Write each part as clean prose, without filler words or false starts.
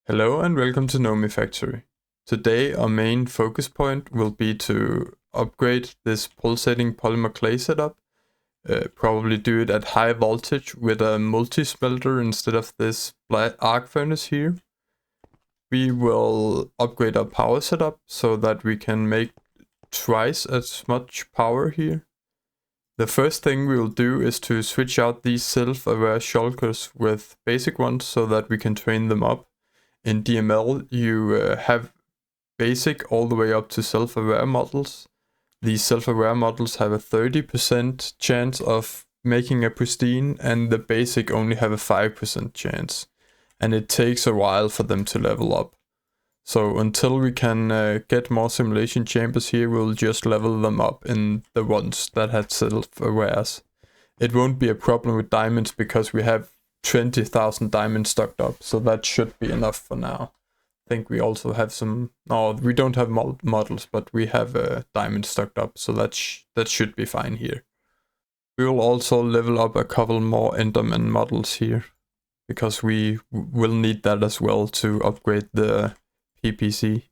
Hello and welcome to Nomifactory. Today our main focus point will be to upgrade this pulsating polymer clay setup. Probably do it at high voltage with a multi-smelter instead of this arc furnace here. We will upgrade our power setup so that we can make twice as much power here. The first thing we will do is to switch out these self-aware shulkers with basic ones so that we can train them up. In DML, you have basic all the way up to self-aware models. These self-aware models have a 30% chance of making a pristine, and the basic only have a 5% chance. And it takes a while for them to level up. So until we can get more simulation chambers here, we'll just level them up in the ones that had self-awares. It won't be a problem with diamonds because we have 20,000 diamonds stocked up, so that should be enough for now. I think we also have some, no, we don't have models, but we have diamonds stocked up, so that should be fine here. We will also level up a couple more Enderman models here, because we will need that as well to upgrade the PPC.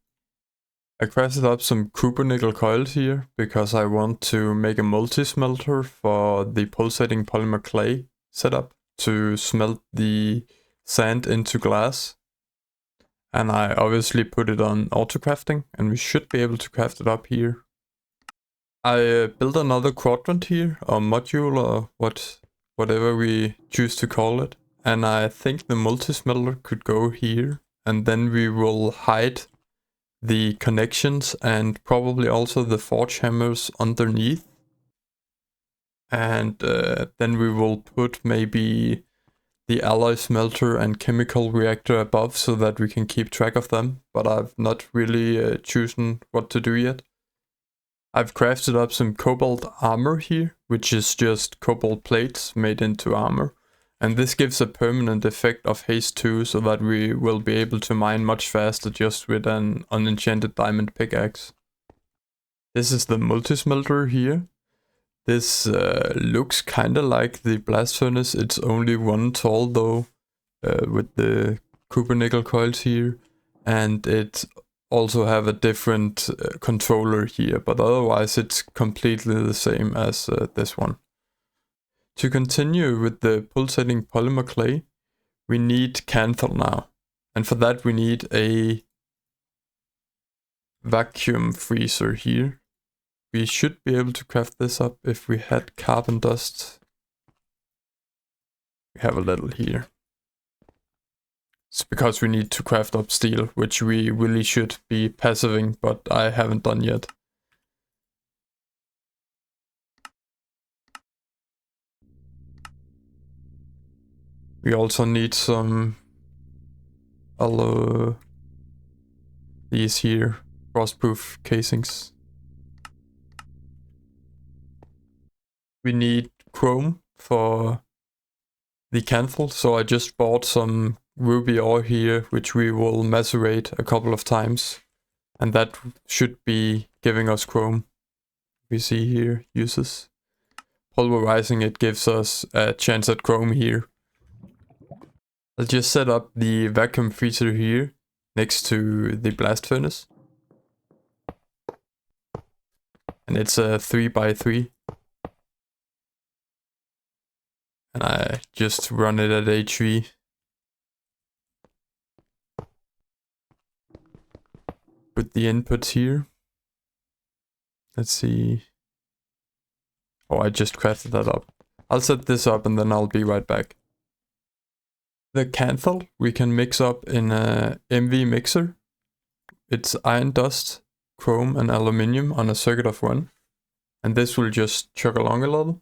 I crafted up some copper nickel coils here, because I want to make a multi-smelter for the pulsating polymer clay setup to smelt the sand into glass. And I obviously put it on auto crafting, and we should be able to craft it up here. I built another quadrant here, or module, or whatever we choose to call it. And I think the multi-smelter could go here, and then we will hide the connections and probably also the forge hammers underneath. And then we will put maybe the alloy smelter and chemical reactor above so that we can keep track of them, but I've not really chosen what to do yet. I've crafted up some cobalt armor here, which is just cobalt plates made into armor, and this gives a permanent effect of haste 2 so that we will be able to mine much faster just with an unenchanted diamond pickaxe. This is the multi-smelter here. This looks kinda like the blast furnace, it's only one tall though, with the copper nickel coils here, and it also have a different controller here, but otherwise it's completely the same as this one. To continue with the pulsating polymer clay, we need canel now, and for that we need a vacuum freezer here. We should be able to craft this up if we had carbon dust. We have a little here. It's because we need to craft up steel, which we really should be passiving, but I haven't done yet. We also need some these here, frostproof casings. We need chrome for the canel, so I just bought some ruby ore here, which we will macerate a couple of times, and that should be giving us chrome. We see here uses. Pulverizing it gives us a chance at chrome here. I'll just set up the vacuum freezer here next to the blast furnace, and it's a 3x3. And I just run it at HV. Put the inputs here. Let's see. Oh, I just crafted that up. I'll set this up and then I'll be right back. The canel we can mix up in a MV mixer. It's iron dust, chrome and aluminium on a circuit of 1. And this will just chug along a little.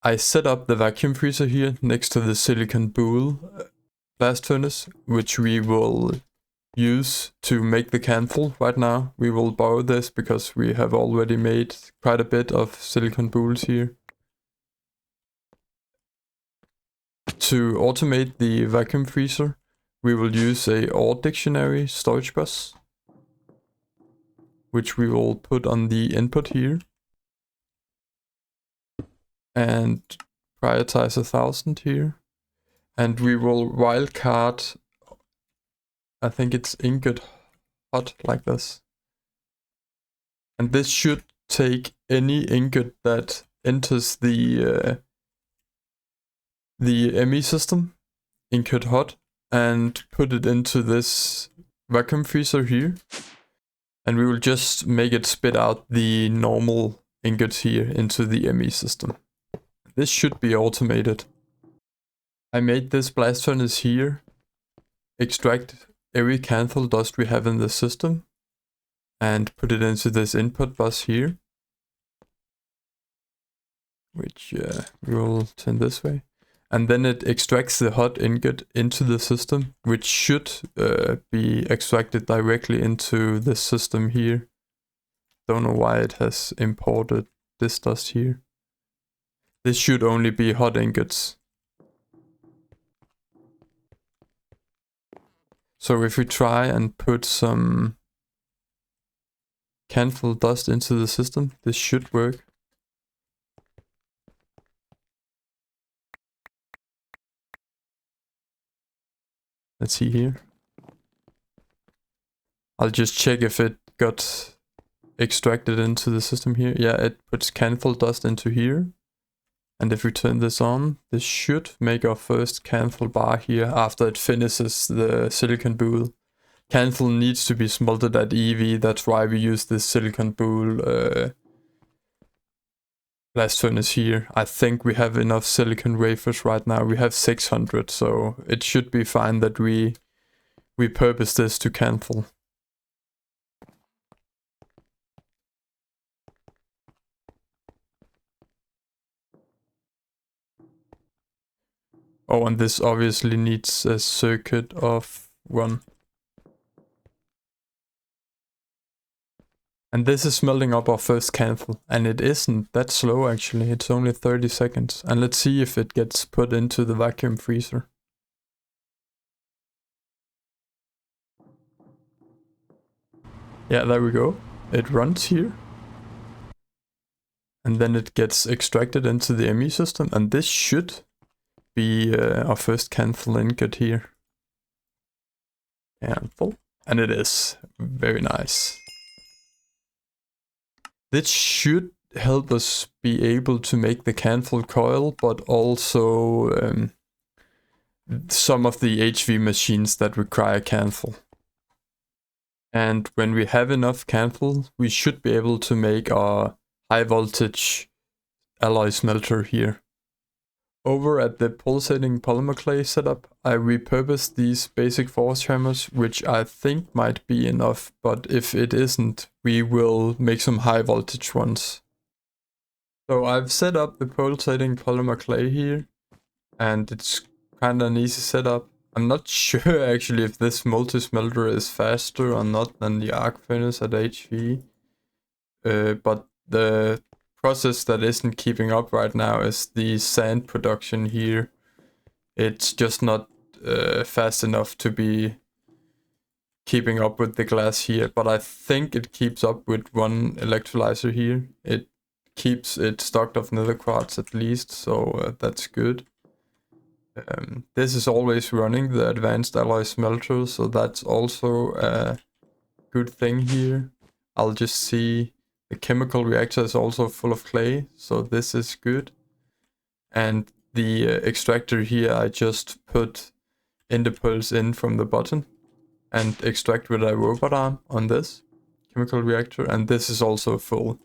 I set up the vacuum freezer here next to the silicon boule blast furnace, which we will use to make the canel right now. We will borrow this because we have already made quite a bit of silicon boules here. To automate the vacuum freezer, we will use a ore dictionary storage bus, which we will put on the input here. And prioritize 1000 here, and we will wildcard I think it's ingot hot like this. And this should take any ingot that enters the ME system, ingot hot, and put it into this vacuum freezer here. And we will just make it spit out the normal ingots here into the ME system. This should be automated. I made this blast furnace here, extract every canthal dust we have in the system, and put it into this input bus here, which we will turn this way. And then it extracts the hot ingot into the system, which should be extracted directly into this system here. Don't know why it has imported this dust here. This should only be hot ingots. So if we try and put some canthal dust into the system, this should work. Let's see here. I'll just check if it got extracted into the system here. Yeah, it puts canthal dust into here. And if we turn this on, this should make our first canthal bar here after it finishes the silicon boule. Canthal needs to be smelted at EV, that's why we use this silicon boule blast furnace here. I think we have enough silicon wafers right now. We have 600, so it should be fine that we purpose this to canthal. Oh, and this obviously needs a circuit of 1. And this is smelting up our first canthal, and it isn't that slow actually, it's only 30 seconds. And let's see if it gets put into the vacuum freezer. Yeah, there we go. It runs here. And then it gets extracted into the ME system, and this should be our first canthal ingot here. Canthal. And it is. Very nice. This should help us be able to make the canthal coil, but also some of the HV machines that require canthal. And when we have enough canthal, we should be able to make our high voltage alloy smelter here. Over at the pulsating polymer clay setup, I repurposed these basic force hammers, which I think might be enough, but if it isn't, we will make some high voltage ones. So I've set up the pulsating polymer clay here, and it's kind of an easy setup. I'm not sure actually if this multi-smelter is faster or not than the arc furnace at HV, but the process that isn't keeping up right now is the sand production here. It's just not fast enough to be keeping up with the glass here, but I think it keeps up with one electrolyzer here. It keeps it stocked of nether quartz at least, so that's good. This is always running the advanced alloy smelter, so that's also a good thing here. I'll just see the chemical reactor is also full of clay, so this is good. And the extractor here, I just put interpulse in from the bottom and extract with a robot arm on this chemical reactor, and this is also full.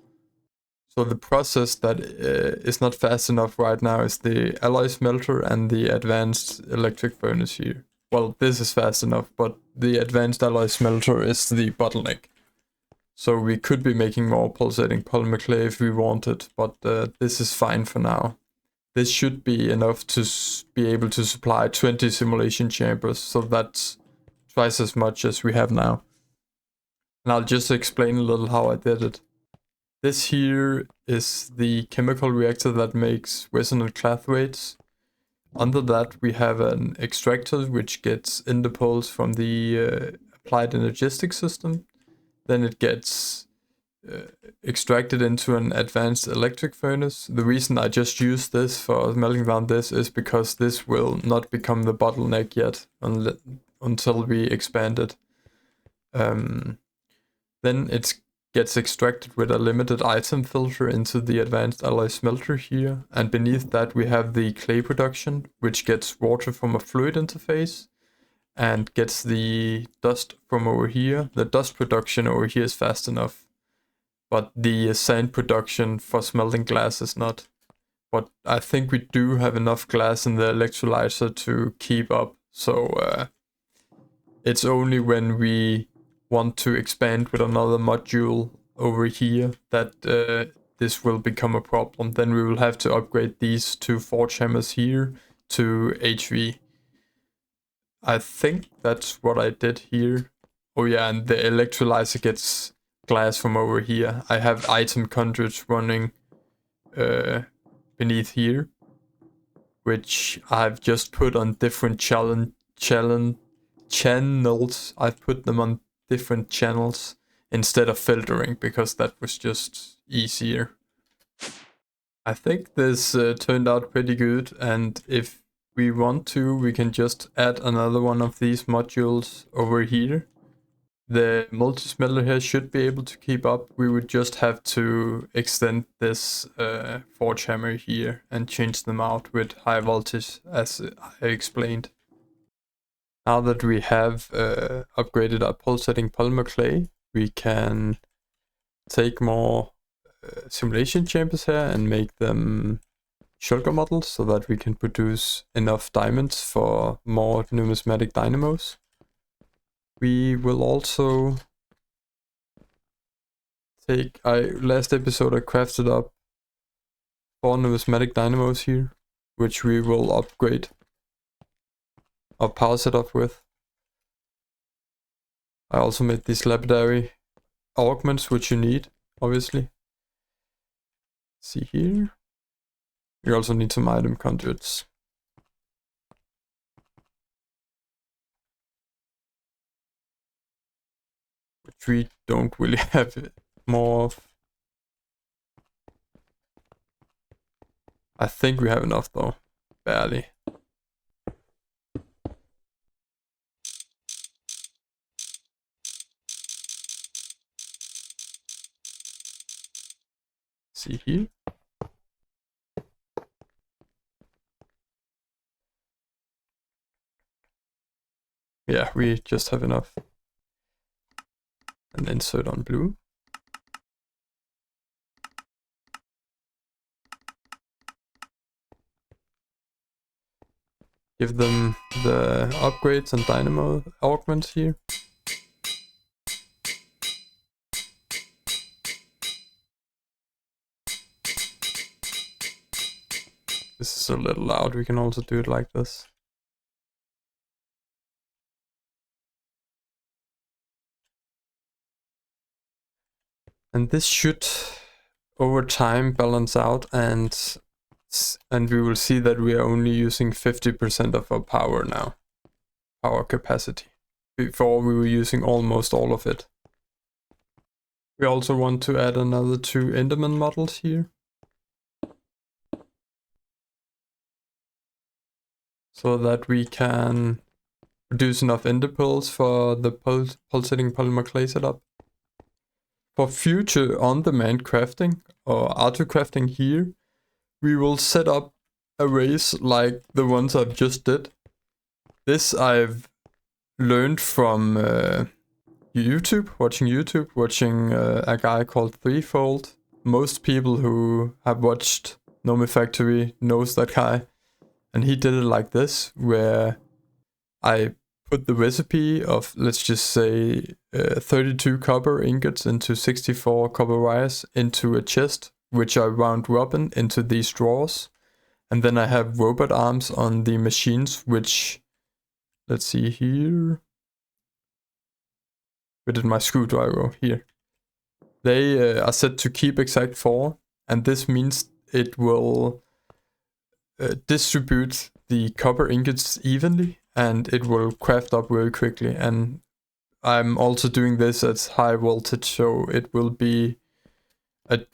So the process that is not fast enough right now is the alloy smelter and the advanced electric furnace here. Well, this is fast enough, but the advanced alloy smelter is the bottleneck. So we could be making more pulsating polymer clay if we wanted, but this is fine for now. This should be enough to be able to supply 20 simulation chambers, so that's twice as much as we have now. And I'll just explain a little how I did it. This here is the chemical reactor that makes resonant clathoates. Under that we have an extractor which gets interpulse from the applied energetic system. Then it gets extracted into an advanced electric furnace. The reason I just use this for melting down this is because this will not become the bottleneck yet until we expand it. Then it gets extracted with a limited item filter into the advanced alloy smelter here, and beneath that we have the clay production, which gets water from a fluid interface and gets the dust from over here. The dust production over here is fast enough, but the sand production for smelting glass is not. But I think we do have enough glass in the electrolyzer to keep up, so it's only when we want to expand with another module over here that this will become a problem. Then we will have to upgrade these two forge hammers here to HV. I think that's what I did here. Oh yeah, and the electrolyzer gets glass from over here. I have item conduits running beneath here, which I've just put on different channels. I've put them on different channels instead of filtering, because that was just easier. I think this turned out pretty good, and if we want to, we can just add another one of these modules over here. The multi-smelter here should be able to keep up. We would just have to extend this forge hammer here and change them out with high voltage, as I explained. Now that we have upgraded our pulsating polymer clay, we can take more simulation chambers here and make them shulker models so that we can produce enough diamonds for more numismatic dynamos. We will also take, last episode I crafted up 4 numismatic dynamos here, which we will upgrade our power setup with. I also made these lapidary augments, which you need, obviously. See here. We also need some item conduits. Which we don't really have more of. I think we have enough though, barely. See here. Yeah, we just have enough. And insert on blue. Give them the upgrades and dynamo augments here. This is a little loud, we can also do it like this. And this should over time balance out, and we will see that we are only using 50% of our power now. Power capacity. Before we were using almost all of it. We also want to add another 2 Enderman models here. So that we can produce enough ender pearls for the pulsating polymer clay setup. For future on-demand crafting or auto crafting here, we will set up arrays like the ones I've just did. This I've learned from watching a guy called Threefold. Most people who have watched Nomifactory knows that guy. And he did it like this, where I put the recipe of, let's just say, 32 copper ingots into 64 copper wires into a chest, which I round robin into these drawers. And then I have robot arms on the machines, which, let's see here. Where did my screwdriver? Here. They are set to keep exact 4, and this means it will distribute the copper ingots evenly, and it will craft up very quickly. And I'm also doing this at high voltage, so it will be a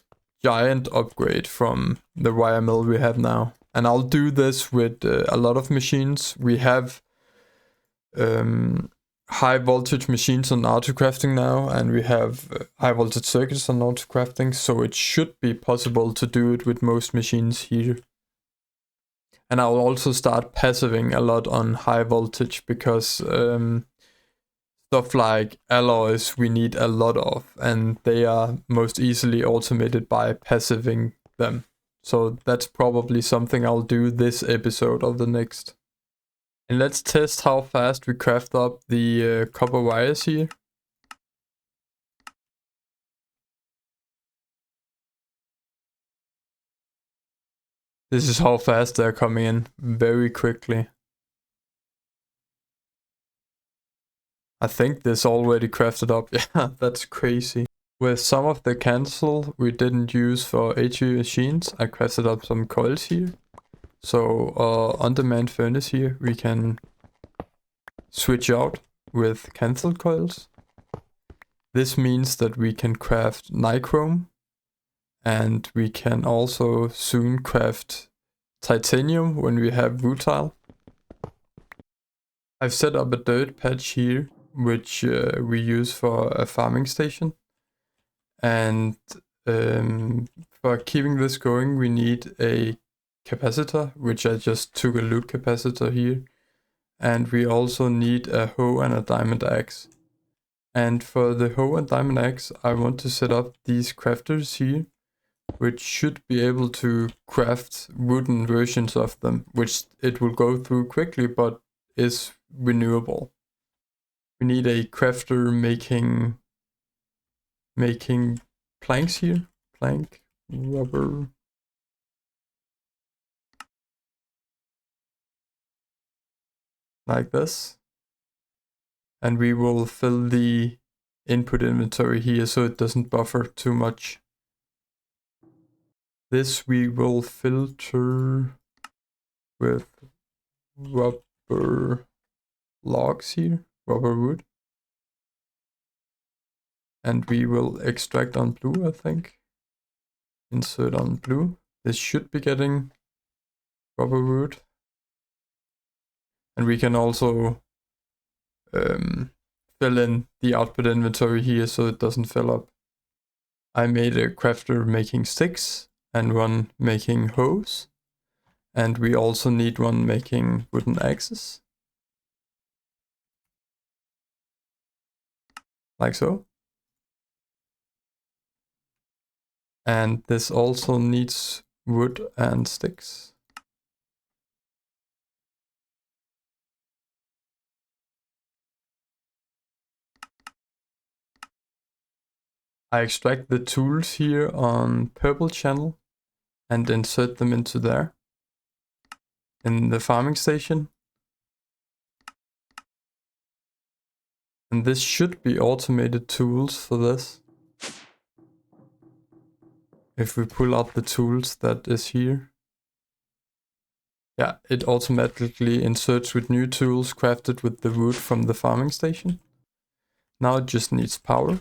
giant upgrade from the wire mill we have now. And I'll do this with a lot of machines. We have high voltage machines on autocrafting now, and we have high voltage circuits on autocrafting, so it should be possible to do it with most machines here. And I'll also start passiving a lot on high voltage because stuff like alloys we need a lot of, and they are most easily automated by passiving them. So that's probably something I'll do this episode or the next. And let's test how fast we craft up the copper wires here. This is how fast they're coming in, very quickly. I think this already crafted up. Yeah, that's crazy. With some of the cancel we didn't use for HV machines, I crafted up some coils here. So on-demand furnace here we can switch out with cancel coils. This means that we can craft nichrome, and we can also soon craft titanium when we have rutile. I've set up a dirt patch here, which we use for a farming station. And for keeping this going, we need a capacitor, which I just took a loot capacitor here. And we also need a hoe and a diamond axe. And for the hoe and diamond axe, I want to set up these crafters here, which should be able to craft wooden versions of them, which it will go through quickly, but is renewable. We need a crafter making planks here. Plank, rubber. Like this. And we will fill the input inventory here so it doesn't buffer too much. This we will filter with rubber logs here, rubber wood. And we will extract on blue, I think. Insert on blue. This should be getting rubber wood. And we can also fill in the output inventory here so it doesn't fill up. I made a crafter making sticks and one making hoes. And we also need one making wooden axes. Like so. And this also needs wood and sticks. I extract the tools here on purple channel and insert them into there in the farming station. And this should be automated tools for this. If we pull out the tools that is here. Yeah, it automatically inserts with new tools crafted with the wood from the farming station. Now it just needs power.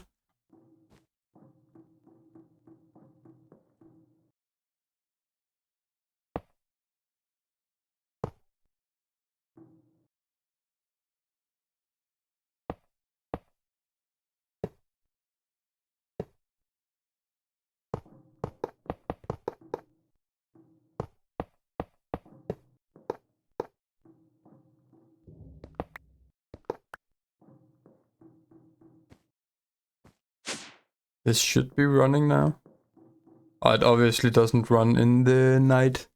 This should be running now. Oh, it obviously doesn't run in the night.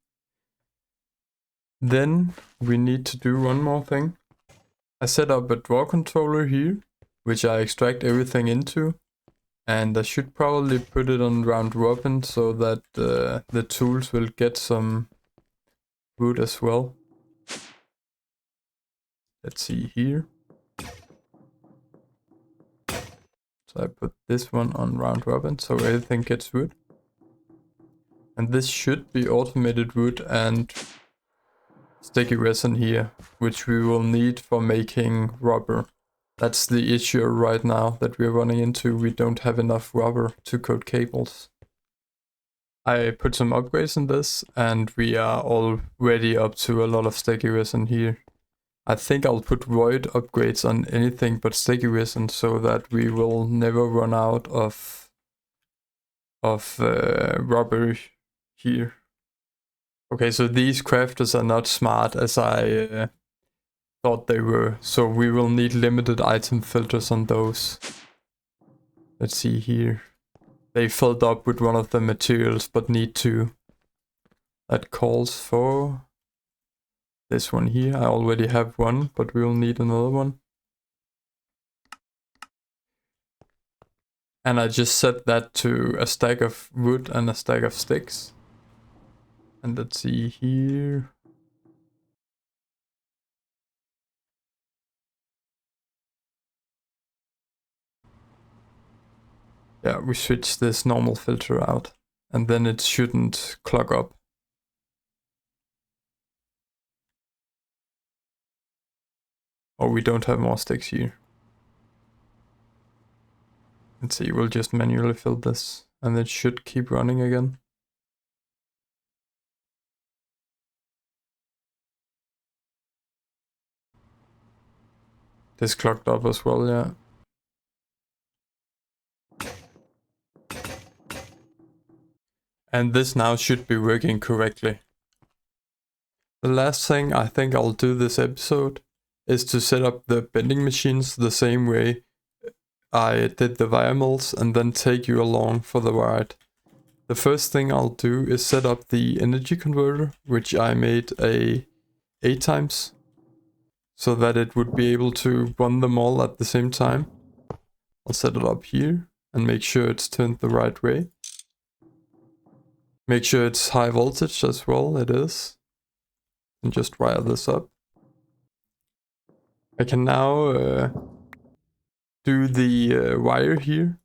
Then we need to do one more thing. I set up a draw controller here, which I extract everything into. And I should probably put it on round robin so that the tools will get some wood as well. Let's see here. So I put this one on round robin so everything gets wood. And this should be automated wood and sticky resin here, which we will need for making rubber. That's the issue right now that we're running into. We don't have enough rubber to coat cables. I put some upgrades in this and we are already up to a lot of sticky resin here. I think I'll put void upgrades on anything but sticky resin so that we will never run out of rubber here. Okay, so these crafters are not smart as I thought they were, so we will need limited item filters on those. Let's see here. They filled up with one of the materials but need to. That calls for this one here. I already have one, but we will need another one. And I just set that to a stack of wood and a stack of sticks. And let's see here. Yeah, we switch this normal filter out. And then it shouldn't clog up. Oh, we don't have more sticks here. Let's see, we'll just manually fill this. And it should keep running again. This clogged up as well, yeah. And this now should be working correctly. The last thing I think I'll do this episode is to set up the bending machines the same way I did the wire mills and then take you along for the ride. The first thing I'll do is set up the energy converter, which I made 8 times, so that it would be able to run them all at the same time. I'll set it up here and make sure it's turned the right way. Make sure it's high voltage as well, it is. And just wire this up. I can now do the wire here.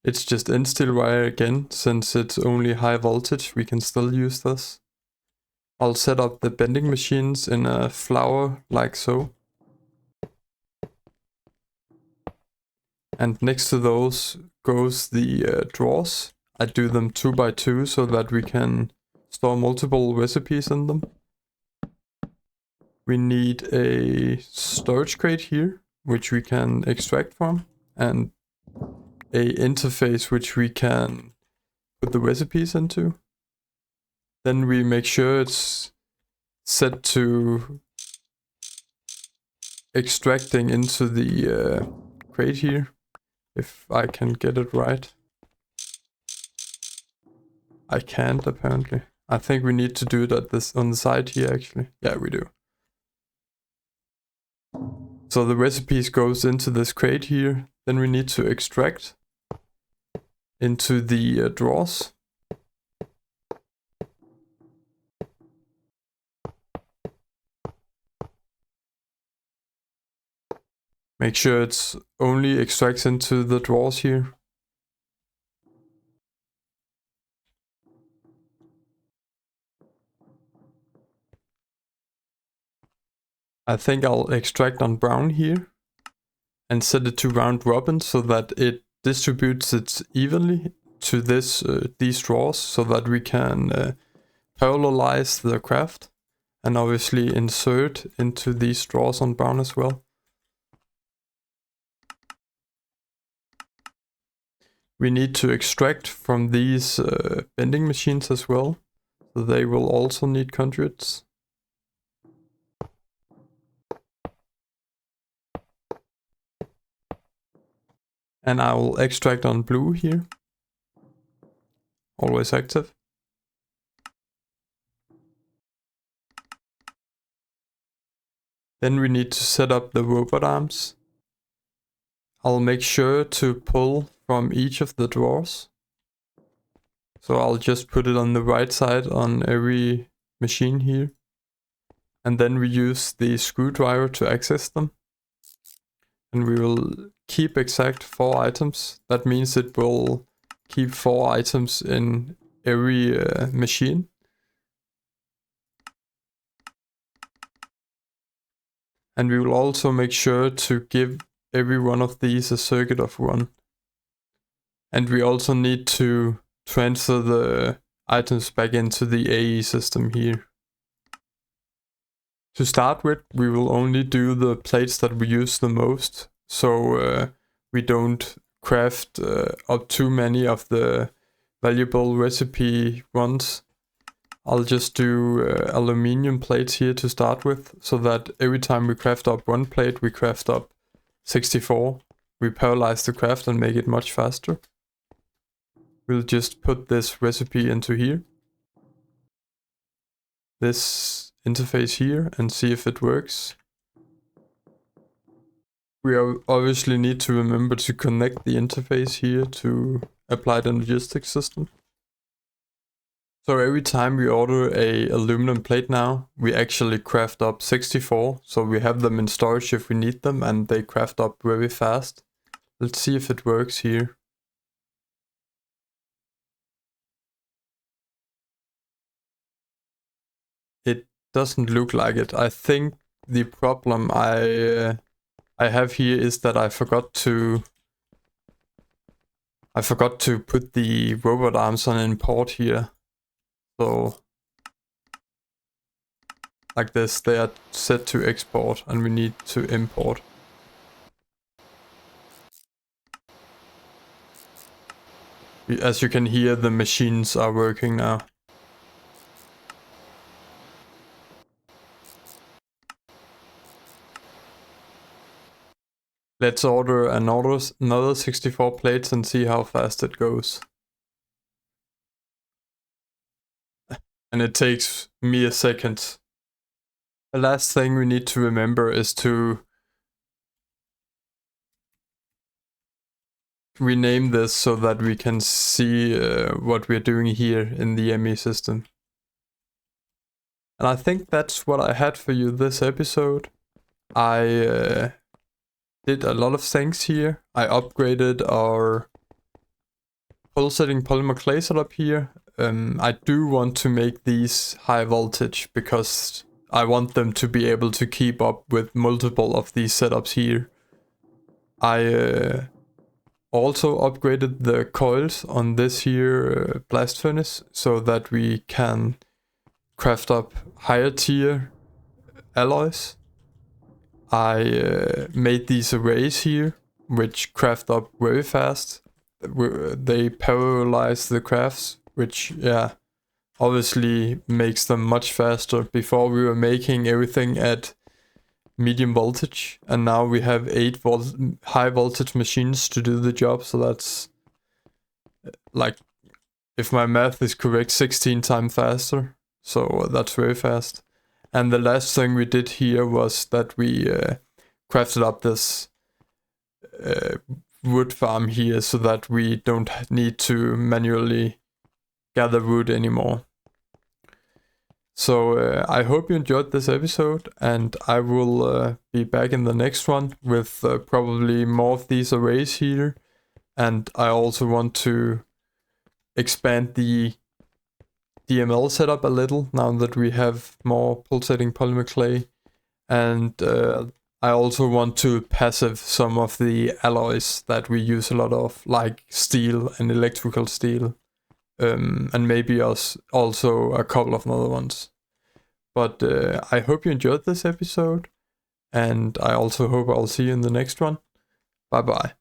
It's just in-steel wire again, since it's only high voltage, we can still use this. I'll set up the bending machines in a flower like so. And next to those goes the drawers. I do them 2 by 2 so that we can store multiple recipes in them. We need a storage crate here, which we can extract from, and a interface which we can put the recipes into. Then we make sure it's set to extracting into the crate here, if I can get it right. I can't apparently. I think we need to do it at this on the side here actually. Yeah, we do. So the recipes goes into this crate here. Then we need to extract into the drawers. Make sure it's only extracts into the drawers here. I think I'll extract on brown here and set it to round robin so that it distributes it evenly to these drawers so that we can parallelize the craft and obviously insert into these drawers on brown as well. We need to extract from these bending machines as well, so they will also need conduits. And I will extract on blue here. Always active. Then we need to set up the robot arms. I'll make sure to pull from each of the drawers. So I'll just put it on the right side on every machine here. And then we use the screwdriver to access them. And we will keep exact 4 items. That means it will keep 4 items in every machine. And we will also make sure to give every one of these a circuit of 1. And we also need to transfer the items back into the AE system here. To start with, we will only do the plates that we use the most, so we don't craft up too many of the valuable recipe ones. I'll just do aluminium plates here to start with, so that every time we craft up one plate, we craft up 64. We parallelize the craft and make it much faster. We'll just put this recipe into here, this interface here, and see if it works. We obviously need to remember to connect the interface here to apply the logistics system. So every time we order a aluminum plate now, we actually craft up 64, so we have them in storage if we need them, and they craft up very fast. Let's see if it works here. It doesn't look like it. I think the problem I have here is that I forgot to put the robot arms on import here. So like this, they are set to export and we need to import. As you can hear, the machines are working now. Let's order another 64 plates and see how fast it goes. And it takes me a second. The last thing we need to remember is to rename this so that we can see what we're doing here in the ME system. And I think that's what I had for you this episode. I did a lot of things here. I upgraded our pulsating polymer clay setup here. I do want to make these high voltage because I want them to be able to keep up with multiple of these setups here. I also upgraded the coils on this here blast furnace so that we can craft up higher tier alloys. I made these arrays here, which craft up very fast. They parallelize the crafts, which, yeah, obviously makes them much faster. Before we were making everything at medium voltage, and now we have 8-volt high voltage machines to do the job, so that's, like, if my math is correct, 16 times faster. So that's very fast. And the last thing we did here was that we crafted up this wood farm here so that we don't need to manually gather wood anymore. So I hope you enjoyed this episode, and I will be back in the next one with probably more of these arrays here. And I also want to expand the DML setup a little now that we have more pulsating polymer clay, and I also want to passive some of the alloys that we use a lot of, like steel and electrical steel, and maybe also a couple of other ones. But I hope you enjoyed this episode, and I also hope I'll see you in the next one. Bye bye.